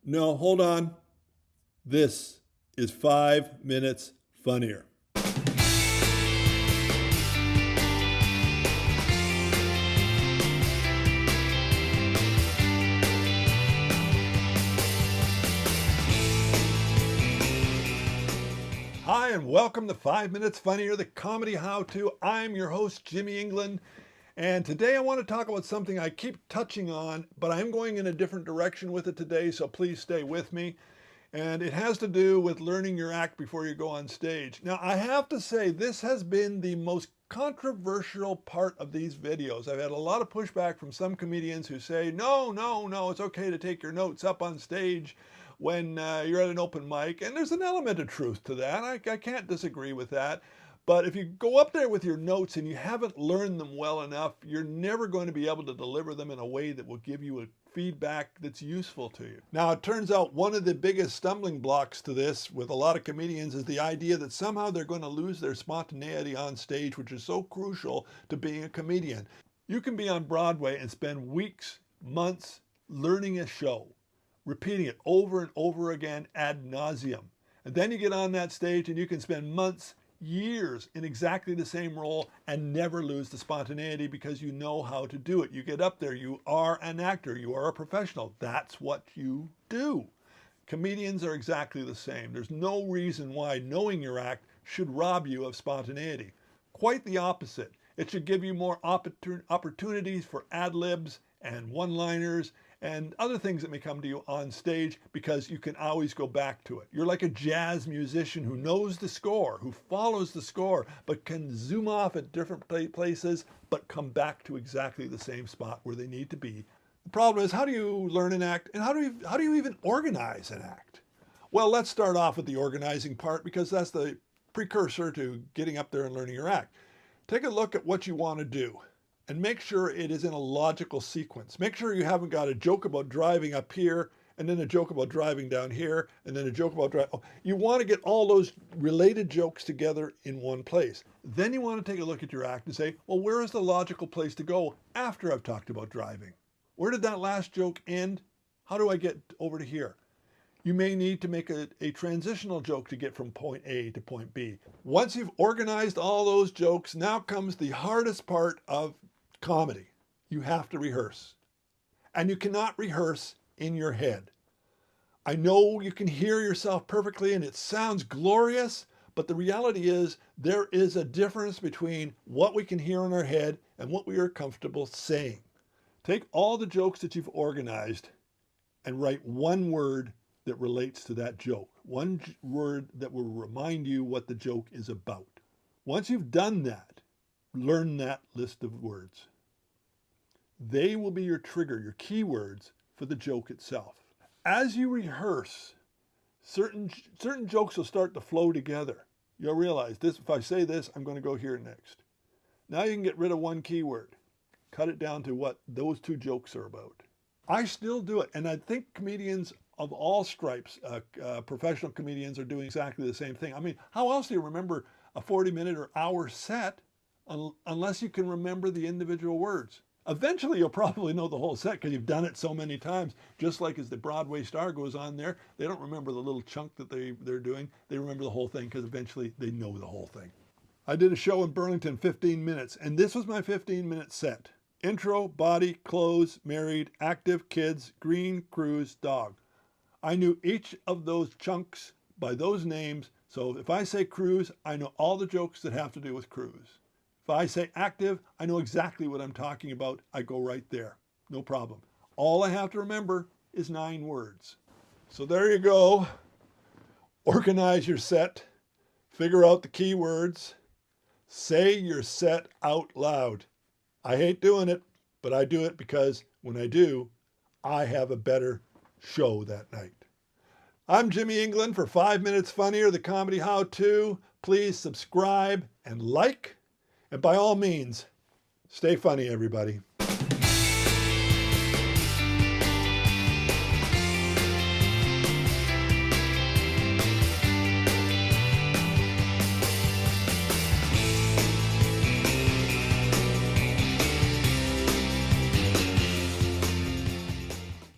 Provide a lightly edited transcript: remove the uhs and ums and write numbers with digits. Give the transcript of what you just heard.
No, hold on. This is 5 Minutes Funnier. Hi, and welcome to 5 Minutes Funnier, the comedy how-to. I'm your host, Jimmy England, and today I want to talk about something I keep touching on, but I'm going in a different direction with it today, so please stay with me. And it has to do with learning your act before you go on stage. Now, I have to say, this has been the most controversial part of these videos. I've had a lot of pushback from some comedians who say, no, it's okay to take your notes up on stage when you're at an open mic. And there's an element of truth to that. I can't disagree with that. But if you go up there with your notes and you haven't learned them well enough, you're never going to be able to deliver them in a way that will give you a feedback that's useful to you. Now, it turns out one of the biggest stumbling blocks to this with a lot of comedians is the idea that somehow they're going to lose their spontaneity on stage, which is so crucial to being a comedian. You can be on Broadway and spend weeks, months learning a show, repeating it over and over again ad nauseum. And then you get on that stage and you can spend months, years in exactly the same role and never lose the spontaneity because you know how to do it. You get up there, you are an actor, you are a professional. That's what you do. Comedians are exactly the same. There's no reason why knowing your act should rob you of spontaneity. Quite the opposite. It should give you more opportunities for ad-libs and one-liners and other things that may come to you on stage because you can always go back to it. You're like a jazz musician who knows the score, who follows the score, but can zoom off at different places, but come back to exactly the same spot where they need to be. The problem is, how do you learn an act, and how do you even organize an act? Well, let's start off with the organizing part because that's the precursor to getting up there and learning your act. Take a look at what you want to do. And make sure it is in a logical sequence. Make sure you haven't got a joke about driving up here, and then a joke about driving down here, and then a joke about driving. Oh, you want to get all those related jokes together in one place. Then you want to take a look at your act and say, well, where is the logical place to go after I've talked about driving? Where did that last joke end? How do I get over to here? You may need to make a transitional joke to get from point A to point B. Once you've organized all those jokes, now comes the hardest part of comedy. You have to rehearse. And you cannot rehearse in your head. I know you can hear yourself perfectly and it sounds glorious, but the reality is there is a difference between what we can hear in our head and what we are comfortable saying. Take all the jokes that you've organized and write one word that relates to that joke. One word that will remind you what the joke is about. Once you've done that, learn that list of words. They will be your trigger, your keywords for the joke itself. As you rehearse, certain jokes will start to flow together. You'll realize this, if I say this, I'm going to go here next. Now you can get rid of one keyword. Cut it down to what those two jokes are about. I still do it, and I think comedians of all stripes, professional comedians are doing exactly the same thing. I mean, how else do you remember a 40-minute or hour set unless you can remember the individual words? Eventually, you'll probably know the whole set because you've done it so many times. Just like as the Broadway star goes on there, they don't remember the little chunk that they're doing. They remember the whole thing because eventually they know the whole thing. I did a show in Burlington, 15 minutes, and this was my 15-minute set. Intro, body, clothes, married, active, kids, green, cruise, dog. I knew each of those chunks by those names, so if I say cruise, I know all the jokes that have to do with cruise. If I say active, I know exactly what I'm talking about. I go right there. No problem. All I have to remember is 9 words. So there you go. Organize your set. Figure out the keywords. Say your set out loud. I hate doing it, but I do it because when I do, I have a better show that night. I'm Jimmy England for 5 Minutes Funnier, the comedy how-to. Please subscribe and like. And by all means, stay funny, everybody.